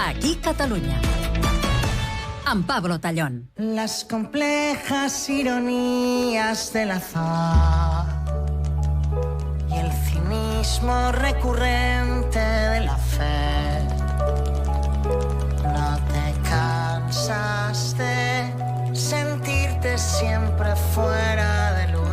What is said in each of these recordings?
Aquí Catalunya. Amb Pablo Tallón. Las complejas ironías del azar y el cinismo recurrente de la fe. No te cansas de sentirte siempre fuera de lugar.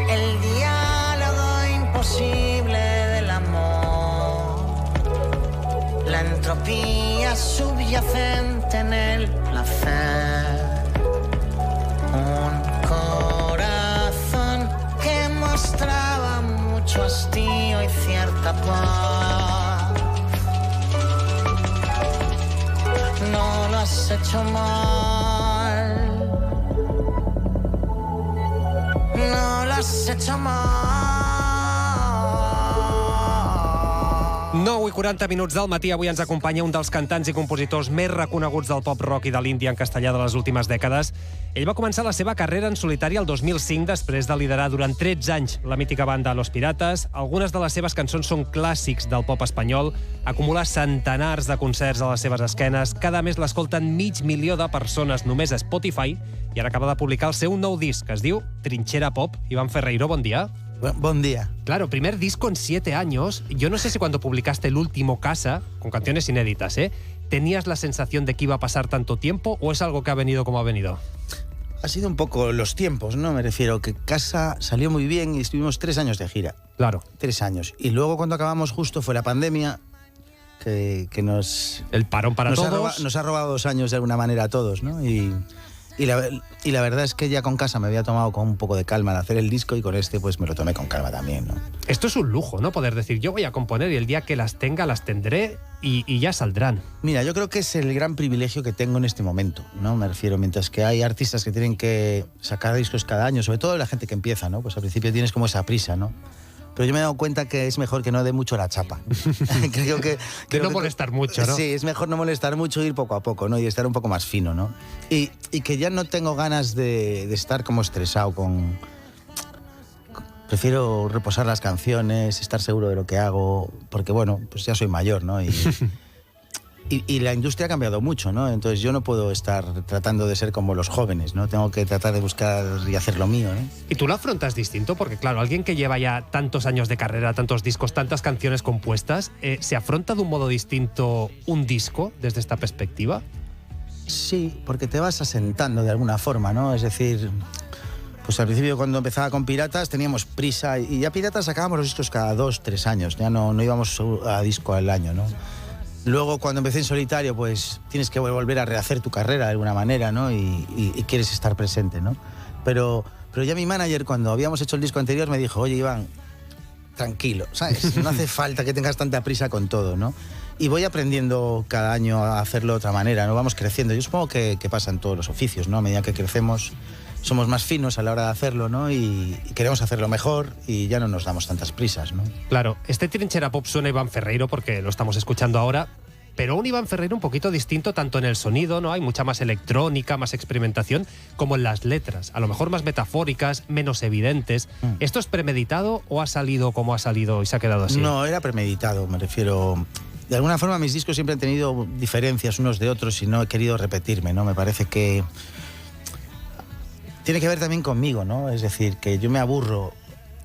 El diálogo imposible del amor, la entropía subyacente en el placer, un corazón que mostraba mucho hastío y cierta paz. No lo has hecho mal, no lo has hecho mal. 9 i 40 minuts del matí. Avui ens acompanya un dels cantants i compositors més reconeguts del pop rock i de l'indie en castellà de les últimes dècades. Ell va començar la seva carrera en solitari el 2005 després de liderar durant 13 anys la mítica banda Los Piratas. Algunes de les seves cançons són clàssics del pop espanyol. Acumula centenars de concerts a les seves esquenes. Cada mes l'escolten 500.000 de persones només a Spotify i ara acaba de publicar el seu nou disc, que es diu Trinchera Pop. Iván Ferreiro, bon dia. Buen día. Claro, primer disco en 7 años. Yo no sé si cuando publicaste el último Casa, con canciones inéditas, ¿tenías la sensación de que iba a pasar tanto tiempo o es algo que ha venido como ha venido? Ha sido un poco los tiempos, ¿no? Me refiero que Casa salió muy bien y estuvimos 3 años de gira. Claro. 3 años. Y luego cuando acabamos justo fue la pandemia que nos... El parón para todos. Nos ha robado 2 años de alguna manera a todos, ¿no? Y la verdad es que ya con Casa me había tomado con un poco de calma al hacer el disco y con este pues me lo tomé con calma también, ¿no? Esto es un lujo, ¿no? Poder decir, yo voy a componer y el día que las tenga, las tendré y ya saldrán. Mira, yo creo que es el gran privilegio que tengo en este momento, ¿no? Me refiero, mientras que hay artistas que tienen que sacar discos cada año, sobre todo la gente que empieza, ¿no? Pues al principio tienes como esa prisa, ¿no? Pero yo me he dado cuenta que es mejor que no dé mucho la chapa. Creo que no molestar mucho, ¿no? Sí, es mejor no molestar mucho, ir poco a poco, ¿no? Y estar un poco más fino, ¿no? Y que ya no tengo ganas de estar como estresado con... Prefiero reposar las canciones, estar seguro de lo que hago, porque, bueno, pues ya soy mayor, ¿no? Y la industria ha cambiado mucho, ¿no? Entonces yo no puedo estar tratando de ser como los jóvenes, ¿no? Tengo que tratar de buscar y hacer lo mío, ¿no? ¿Y tú lo afrontas distinto? Porque, claro, alguien que lleva ya tantos años de carrera, tantos discos, tantas canciones compuestas, ¿se afronta de un modo distinto un disco desde esta perspectiva? Sí, porque te vas asentando de alguna forma, ¿no? Es decir, pues al principio cuando empezaba con Piratas teníamos prisa y ya Piratas sacábamos los discos cada 2-3 años, ya no íbamos a disco al año, ¿no? Luego, cuando empecé en solitario, pues tienes que volver a rehacer tu carrera de alguna manera, ¿no? Y quieres estar presente, ¿no? Pero ya mi manager, cuando habíamos hecho el disco anterior, me dijo, oye, Iván, tranquilo, ¿sabes? No hace falta que tengas tanta prisa con todo, ¿no? Y voy aprendiendo cada año a hacerlo de otra manera, ¿no? Vamos creciendo. Yo supongo que pasa en todos los oficios, ¿no? A medida que crecemos, somos más finos a la hora de hacerlo, ¿no? Y queremos hacerlo mejor y ya no nos damos tantas prisas, ¿no? Claro, este Trinchera Pop suena a Iván Ferreiro porque lo estamos escuchando ahora, pero un Iván Ferreiro un poquito distinto tanto en el sonido, ¿no? Hay mucha más electrónica, más experimentación, como en las letras, a lo mejor más metafóricas, menos evidentes. ¿Esto es premeditado o ha salido como ha salido y se ha quedado así? No, era premeditado, me refiero... De alguna forma mis discos siempre han tenido diferencias unos de otros y no he querido repetirme, ¿no? Me parece que... Tiene que ver también conmigo, ¿no? Es decir, que yo me aburro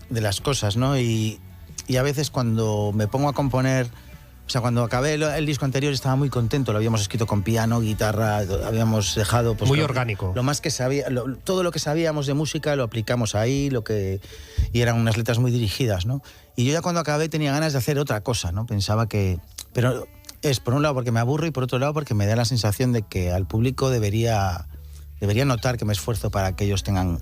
de las cosas, ¿no? Y a veces cuando me pongo a componer... O sea, cuando acabé el disco anterior estaba muy contento, lo habíamos escrito con piano, guitarra, habíamos dejado... Pues, muy orgánico. Lo más que sabía, todo lo que sabíamos de música lo aplicamos ahí, y eran unas letras muy dirigidas, ¿no? Y yo ya cuando acabé tenía ganas de hacer otra cosa, ¿no? Pensaba que... Pero es por un lado porque me aburro y por otro lado porque me da la sensación de que al público debería notar que me esfuerzo para que ellos tengan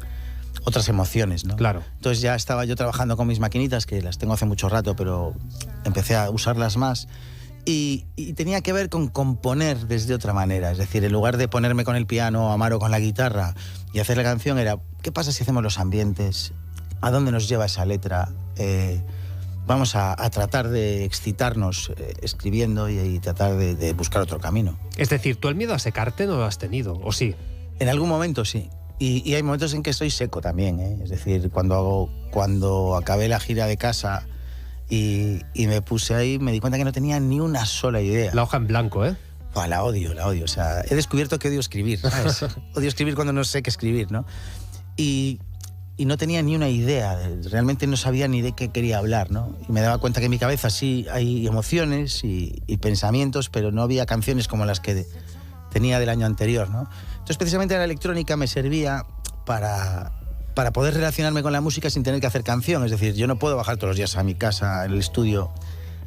otras emociones, ¿no? Claro. Entonces ya estaba yo trabajando con mis maquinitas, que las tengo hace mucho rato, pero empecé a usarlas más. Y tenía que ver con componer desde otra manera. Es decir, en lugar de ponerme con el piano, Amaro con la guitarra y hacer la canción, era ¿qué pasa si hacemos los ambientes? ¿A dónde nos lleva esa letra? vamos a tratar de excitarnos escribiendo y tratar de buscar otro camino. Es decir, tú el miedo a secarte no lo has tenido, ¿o sí? En algún momento sí. Y hay momentos en que estoy seco también, ¿eh? Es decir, cuando acabé la gira de casa y me puse ahí, me di cuenta que no tenía ni una sola idea. La hoja en blanco, ¿eh? La odio. O sea, he descubierto que odio escribir, ¿sabes? Odio escribir cuando no sé qué escribir, ¿no? Y no tenía ni una idea, realmente no sabía ni de qué quería hablar, ¿no? Y me daba cuenta que en mi cabeza sí hay emociones y pensamientos, pero no había canciones como las que tenía del año anterior, ¿no? Entonces, precisamente la electrónica me servía para poder relacionarme con la música sin tener que hacer canción. Es decir, yo no puedo bajar todos los días a mi casa, en el estudio,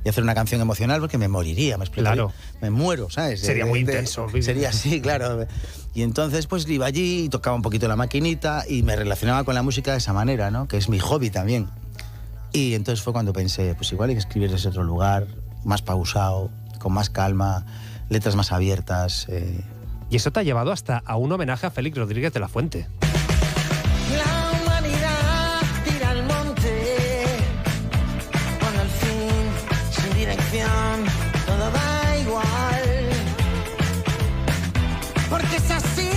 y hacer una canción emocional porque me moriría, me explicaría. Claro. Me muero, ¿sabes? Sería muy intenso. Sería así, claro. Y entonces, pues iba allí y tocaba un poquito la maquinita y me relacionaba con la música de esa manera, ¿no? Que es mi hobby también. Y entonces fue cuando pensé, pues igual hay que escribir desde otro lugar, más pausado, con más calma, letras más abiertas. Y eso te ha llevado hasta a un homenaje a Félix Rodríguez de la Fuente. La humanidad tira al monte, cuando al fin, sin dirección, todo da igual. Porque es así,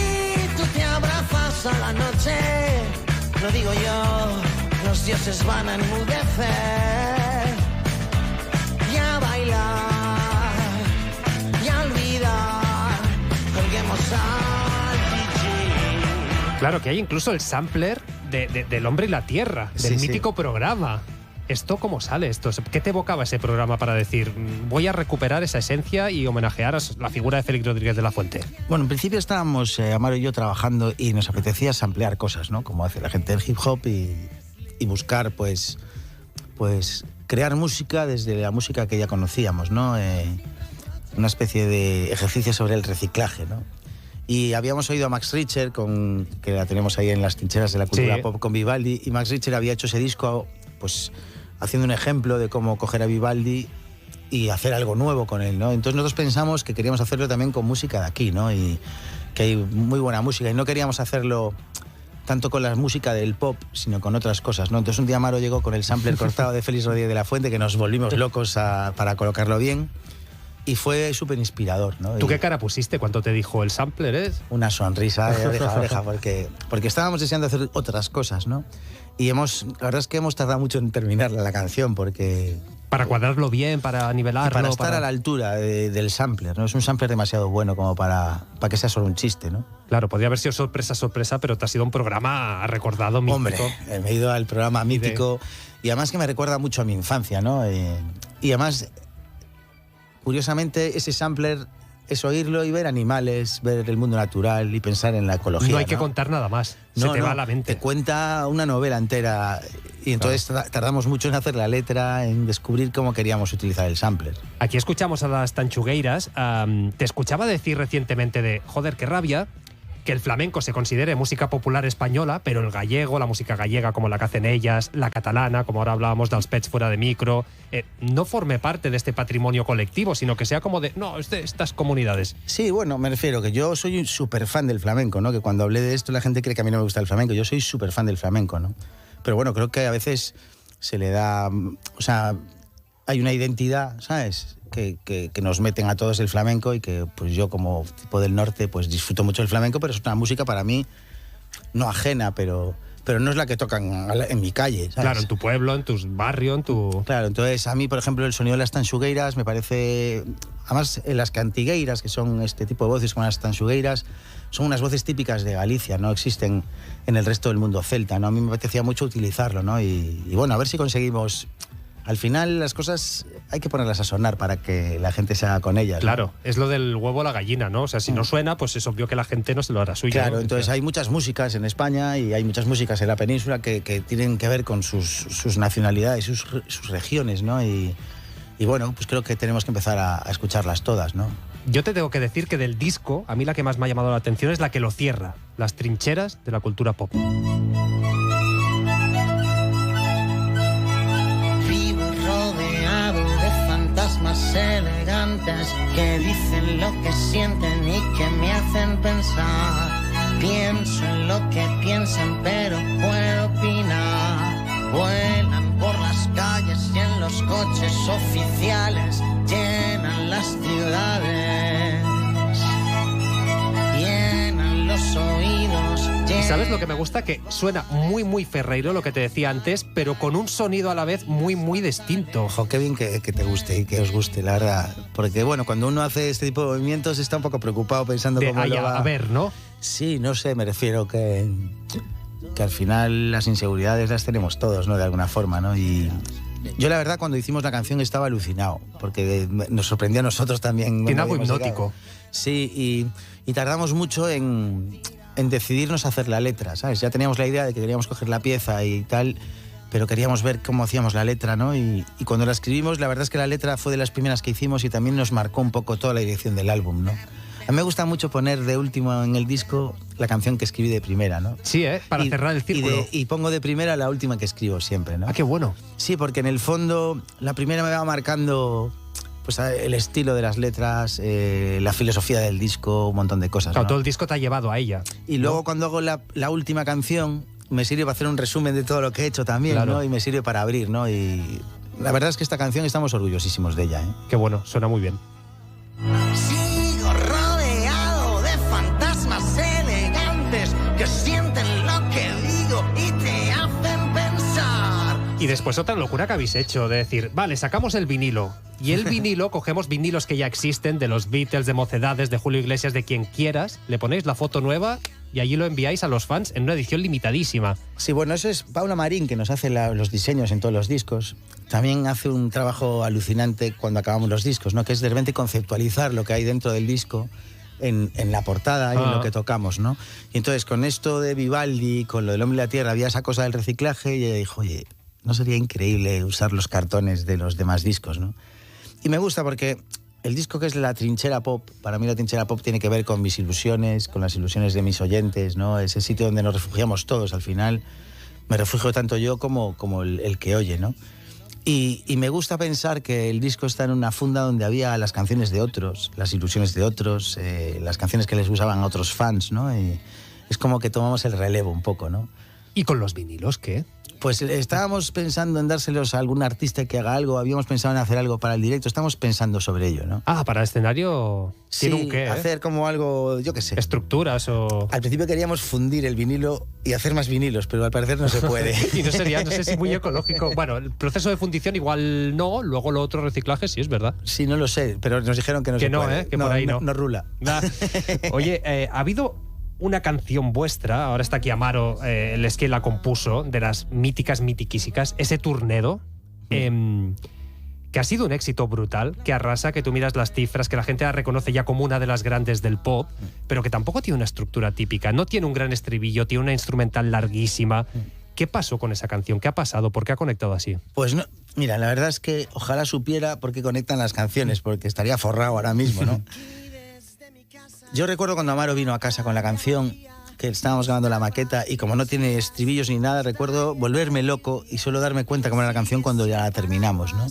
tú te abrazas a la noche, lo digo yo, los dioses van a enmudecer y a bailar y a olvidar, colguemos al DJ. Claro, que hay incluso el sampler del Hombre y la Tierra, del mítico programa. ¿Esto cómo sale? ¿Qué te evocaba ese programa para decir, voy a recuperar esa esencia y homenajear a la figura de Félix Rodríguez de la Fuente? Bueno, en principio estábamos, Amaro y yo, trabajando y nos apetecía samplear cosas, ¿no? Como hace la gente del hip hop y buscar, pues crear música desde la música que ya conocíamos, ¿no? Una especie de ejercicio sobre el reciclaje, ¿no? Y habíamos oído a Max Richter, que la tenemos ahí en las trincheras de la cultura pop con Vivaldi, y Max Richter había hecho ese disco, pues haciendo un ejemplo de cómo coger a Vivaldi y hacer algo nuevo con él, ¿no? Entonces nosotros pensamos que queríamos hacerlo también con música de aquí, ¿no? Y que hay muy buena música, y no queríamos hacerlo tanto con la música del pop, sino con otras cosas, ¿no? Entonces un día Amaro llegó con el sampler cortado de Félix Rodríguez de la Fuente, que nos volvimos locos para colocarlo bien, y fue súper inspirador, ¿no? ¿Tú qué cara pusiste? ¿Cuánto te dijo el sampler? Una sonrisa de oreja a oreja, porque estábamos deseando hacer otras cosas, ¿no? Y la verdad es que hemos tardado mucho en terminar la canción, porque... Para cuadrarlo bien, para nivelarlo... Para estar a la altura del sampler, ¿no? Es un sampler demasiado bueno como para que sea solo un chiste, ¿no? Claro, podría haber sido sorpresa, pero te ha sido un programa recordado, mítico. Hombre, me he ido al programa mítico, y además que me recuerda mucho a mi infancia, ¿no? Y además, curiosamente, ese sampler es oírlo y ver animales, ver el mundo natural y pensar en la ecología. No hay que contar nada más, se te va a la mente. Te cuenta una novela entera, y entonces tardamos mucho en hacer la letra, en descubrir cómo queríamos utilizar el sampler. Aquí escuchamos a las Tanchugueiras. Te escuchaba decir recientemente de, joder, qué rabia que el flamenco se considere música popular española, pero el gallego, la música gallega como la que hacen ellas, la catalana, como ahora hablábamos dels Pets fuera de micro, no forme parte de este patrimonio colectivo, sino que sea como de, no, es de estas comunidades. Sí, bueno, me refiero que yo soy un súper fan del flamenco, ¿no? Que cuando hablé de esto la gente cree que a mí no me gusta el flamenco. Yo soy súper fan del flamenco, ¿no? Pero bueno, creo que a veces se le da... O sea, hay una identidad, ¿sabes?, que nos meten a todos el flamenco, y que pues yo, como tipo del norte, pues disfruto mucho el flamenco, pero es una música para mí no ajena, pero no es la que tocan en mi calle, ¿sabes? Claro, en tu pueblo, en tu barrio, en tu... Claro, entonces a mí, por ejemplo, el sonido de las tanxugueiras me parece... Además, las cantigueiras, que son este tipo de voces como las tanxugueiras, son unas voces típicas de Galicia, no existen en el resto del mundo celta, ¿no? A mí me apetecía mucho utilizarlo, ¿no? Y bueno, a ver si conseguimos... Al final las cosas hay que ponerlas a sonar para que la gente se haga con ellas, ¿no? Claro, es lo del huevo a la gallina, ¿no? O sea, si no suena, pues es obvio que la gente no se lo hará suyo. Claro, ¿no? entonces hay muchas músicas en España y hay muchas músicas en la península que tienen que ver con sus nacionalidades, sus regiones, ¿no? Y bueno, pues creo que tenemos que empezar a escucharlas todas, ¿no? Yo te tengo que decir que del disco, a mí la que más me ha llamado la atención es la que lo cierra, Las trincheras de la cultura pop. Fantasmas elegantes que dicen lo que sienten y que me hacen pensar. Pienso en lo que piensan, pero puedo opinar. Vuelan por las las calles y en los coches oficiales llenan las ciudades, llenan los oídos. ¿Y sabes lo que me gusta? Que suena muy, muy Ferreiro, lo que te decía antes, pero con un sonido a la vez muy, muy distinto. Ojo, qué bien que te guste y que os guste, la verdad. Porque, bueno, cuando uno hace este tipo de movimientos está un poco preocupado pensando cómo lo va... A ver, ¿no? Sí, no sé, me refiero que al final las inseguridades las tenemos todos, ¿no? De alguna forma, ¿no? Y yo, la verdad, cuando hicimos la canción estaba alucinado, porque nos sorprendió a nosotros también. Tiene algo hipnótico. Sí, y tardamos mucho en decidirnos a hacer la letra, ¿sabes? Ya teníamos la idea de que queríamos coger la pieza y tal, pero queríamos ver cómo hacíamos la letra, ¿no? Y cuando la escribimos, la verdad es que la letra fue de las primeras que hicimos y también nos marcó un poco toda la dirección del álbum, ¿no? A mí me gusta mucho poner de último en el disco la canción que escribí de primera, ¿no? Sí, para cerrar el círculo. Y pongo de primera la última que escribo siempre, ¿no? Ah, qué bueno. Sí, porque en el fondo la primera me va marcando pues el estilo de las letras, la filosofía del disco, un montón de cosas. Claro, ¿no? todo el disco te ha llevado a ella. Y luego cuando hago la última canción me sirve para hacer un resumen de todo lo que he hecho también, claro, ¿no? Y me sirve para abrir, ¿no? Y la verdad es que esta canción estamos orgullosísimos de ella, ¿eh? Qué bueno, suena muy bien. Sigo rodeado de fantasmas elegantes que sienten lo que digo y te hacen pensar. Y después otra locura que habéis hecho, de decir, vale, sacamos el vinilo. Y el vinilo, cogemos vinilos que ya existen, de los Beatles, de Mocedades, de Julio Iglesias, de quien quieras, le ponéis la foto nueva y allí lo enviáis a los fans en una edición limitadísima. Sí, bueno, eso es Paula Marín, que nos hace los diseños en todos los discos. También hace un trabajo alucinante cuando acabamos los discos, ¿no? Que es de repente conceptualizar lo que hay dentro del disco en la portada y en lo que tocamos, ¿no? Y entonces, con esto de Vivaldi, con lo del Hombre y la Tierra, había esa cosa del reciclaje y ella dijo, oye, ¿no sería increíble usar los cartones de los demás discos, no? Y me gusta porque el disco que es la trinchera pop, para mí la trinchera pop tiene que ver con mis ilusiones, con las ilusiones de mis oyentes, ¿no? Ese sitio donde nos refugiamos todos al final. Me refugio tanto yo como el que oye, ¿no? Y me gusta pensar que el disco está en una funda donde había las canciones de otros, las ilusiones de otros, las canciones que les usaban a otros fans, ¿no? Y es como que tomamos el relevo un poco, ¿no? ¿Y con los vinilos qué? Pues estábamos pensando en dárselos a algún artista que haga algo, habíamos pensado en hacer algo para el directo, estamos pensando sobre ello, ¿no? Ah, para el escenario tiene un qué, hacer como algo, yo qué sé. Estructuras o... Al principio queríamos fundir el vinilo y hacer más vinilos, pero al parecer no se puede. Y no sería, no sé si muy ecológico. Bueno, el proceso de fundición igual no, luego lo otro reciclaje sí, es verdad. Sí, no lo sé, pero nos dijeron que no se puede. Que por ahí no. No rula. Oye, ha habido una canción vuestra, ahora está aquí Amaro, el es que la compuso, de las míticas, mitiquísicas, ese Tornado, que ha sido un éxito brutal, que arrasa, que tú miras las cifras, que la gente la reconoce ya como una de las grandes del pop, pero que tampoco tiene una estructura típica, no tiene un gran estribillo, tiene una instrumental larguísima. ¿Qué pasó con esa canción? ¿Qué ha pasado? ¿Por qué ha conectado así? Pues no, mira, la verdad es que ojalá supiera por qué conectan las canciones, porque estaría forrado ahora mismo, ¿no? Yo recuerdo cuando Amaro vino a casa con la canción, que estábamos grabando la maqueta y como no tiene estribillos ni nada, recuerdo volverme loco y solo darme cuenta cómo era la canción cuando ya la terminamos, ¿no?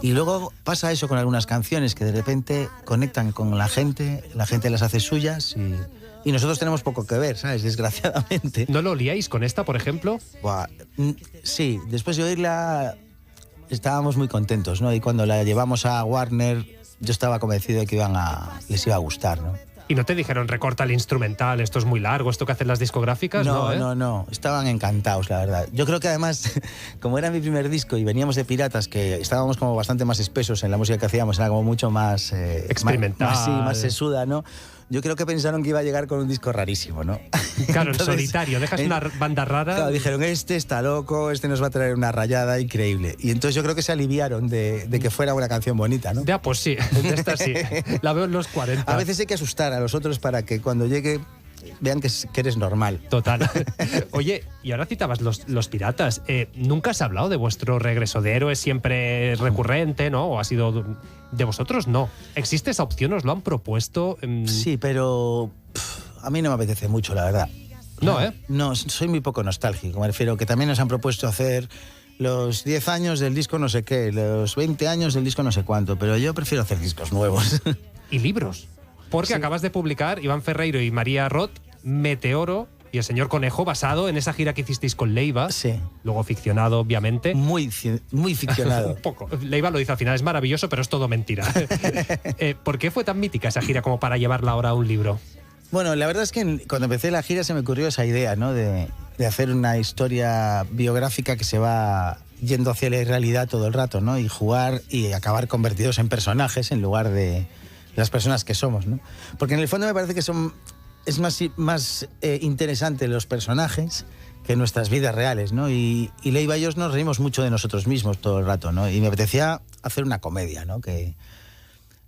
Y luego pasa eso con algunas canciones que de repente conectan con la gente las hace suyas y nosotros tenemos poco que ver, ¿sabes? Desgraciadamente. ¿No lo liáis con esta, por ejemplo? Buah, sí, después de oírla estábamos muy contentos, ¿no? Y cuando la llevamos a Warner yo estaba convencido de que les iba a gustar, ¿no? ¿Y no te dijeron, recorta el instrumental, esto es muy largo, esto que hacen las discográficas? No, estaban encantados, la verdad. Yo creo que además, como era mi primer disco y veníamos de Piratas, que estábamos como bastante más espesos en la música que hacíamos, era como mucho más... experimental. Más sesuda, ¿no? Yo creo que pensaron que iba a llegar con un disco rarísimo, ¿no? Claro, entonces, en solitario, dejas una banda rara... Claro, dijeron, este está loco, este nos va a traer una rayada increíble. Y entonces yo creo que se aliviaron de que fuera una canción bonita, ¿no? Ya, pues sí, de esta sí. La veo en los 40. A veces hay que asustar a los otros para que cuando llegue vean que eres normal. Total. Oye, y ahora citabas los Piratas. ¿Nunca has hablado de vuestro regreso de Héroes? Siempre recurrente, ¿no? ¿O ha sido de vosotros? No. ¿Existe esa opción? ¿Os lo han propuesto? Sí, pero a mí no me apetece mucho, la verdad. No, ¿eh? No, soy muy poco nostálgico. Me refiero que también nos han propuesto hacer los 10 años del disco no sé qué, los 20 años del disco no sé cuánto, pero yo prefiero hacer discos nuevos. ¿Y libros? Porque acabas de publicar, Iván Ferreiro y María Roth, Meteoro, y El Señor Conejo, basado en esa gira que hicisteis con Leiva. Sí. Luego ficcionado, obviamente. Muy ficcionado. Un poco. Leiva lo dice al final, es maravilloso, pero es todo mentira. ¿Por qué fue tan mítica esa gira como para llevarla ahora a un libro? Bueno, la verdad es que cuando empecé la gira se me ocurrió esa idea, ¿no? De hacer una historia biográfica que se va yendo hacia la realidad todo el rato, ¿no? Y jugar y acabar convertidos en personajes en lugar de las personas que somos, ¿no? Porque en el fondo me parece que es más interesante los personajes que nuestras vidas reales, ¿no? Y Leiva y yo nos reímos mucho de nosotros mismos todo el rato, ¿no? Y me apetecía hacer una comedia, ¿no? Que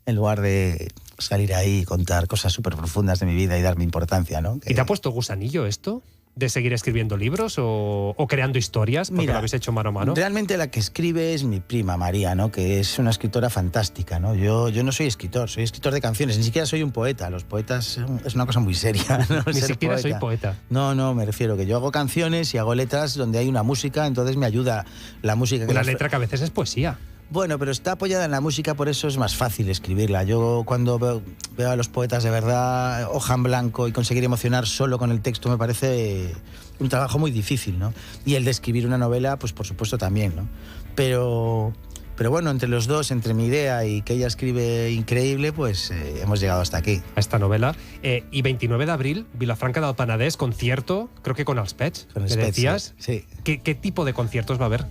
en lugar de salir ahí y contar cosas súper profundas de mi vida y darme importancia, ¿no? ¿Y te ha puesto gusanillo esto? ¿De seguir escribiendo libros o creando historias? Porque lo habéis hecho mano a mano. Realmente la que escribe es mi prima María, ¿no? Que es una escritora fantástica, ¿no? Yo no soy escritor, soy escritor de canciones, ni siquiera soy un poeta. Los poetas es una cosa muy seria, ¿no? Ni siquiera soy poeta. No, me refiero que yo hago canciones y hago letras donde hay una música, entonces me ayuda la música. Una letra que a veces es poesía. Bueno, pero está apoyada en la música, por eso es más fácil escribirla. Yo cuando veo a los poetas de verdad, hoja en blanco, y conseguir emocionar solo con el texto me parece un trabajo muy difícil, ¿no? Y el de escribir una novela, pues por supuesto también, ¿no? Pero bueno, entre los dos, entre mi idea y que ella escribe increíble, pues hemos llegado hasta aquí. A esta novela. Y 29 de abril, Vilafranca del Penedès, concierto, creo que con els Pets. Con els ¿Me Pets, decías? Sí. ¿Qué tipo de conciertos va a haber?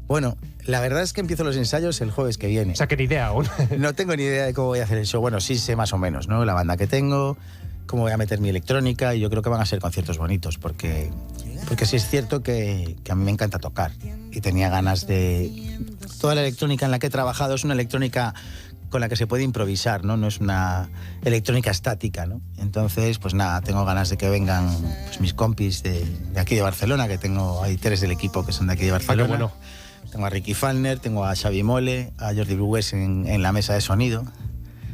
Bueno, la verdad es que empiezo los ensayos el jueves que viene. O sea, que ni idea aún. No tengo ni idea de cómo voy a hacer el show. Bueno, sí sé más o menos, ¿no? La banda que tengo, cómo voy a meter mi electrónica, y yo creo que van a ser conciertos bonitos, porque sí es cierto que a mí me encanta tocar y tenía ganas de... Toda la electrónica en la que he trabajado es una electrónica con la que se puede improvisar, ¿no? No es una electrónica estática, ¿no? Entonces, pues nada, tengo ganas de que vengan pues, mis compis de aquí de Barcelona, que hay 3 del equipo que son de aquí de Barcelona. Qué bueno. Tengo a Ricky Falner, tengo a Xavi Mole, a Jordi Brugués en la mesa de sonido.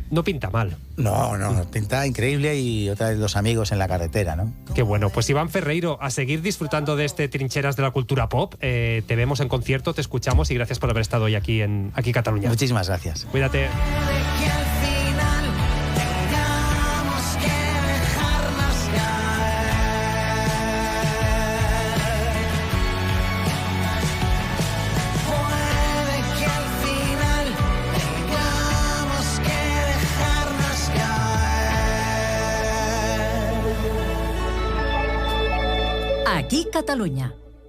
No pinta mal. No, pinta increíble, y otra vez los amigos en la carretera, ¿no? Qué bueno. Pues Iván Ferreiro, a seguir disfrutando de este Trincheras de la Cultura Pop. Te vemos en concierto, te escuchamos y gracias por haber estado hoy aquí Cataluña. Muchísimas gracias. Cuídate. Aquí Catalunya.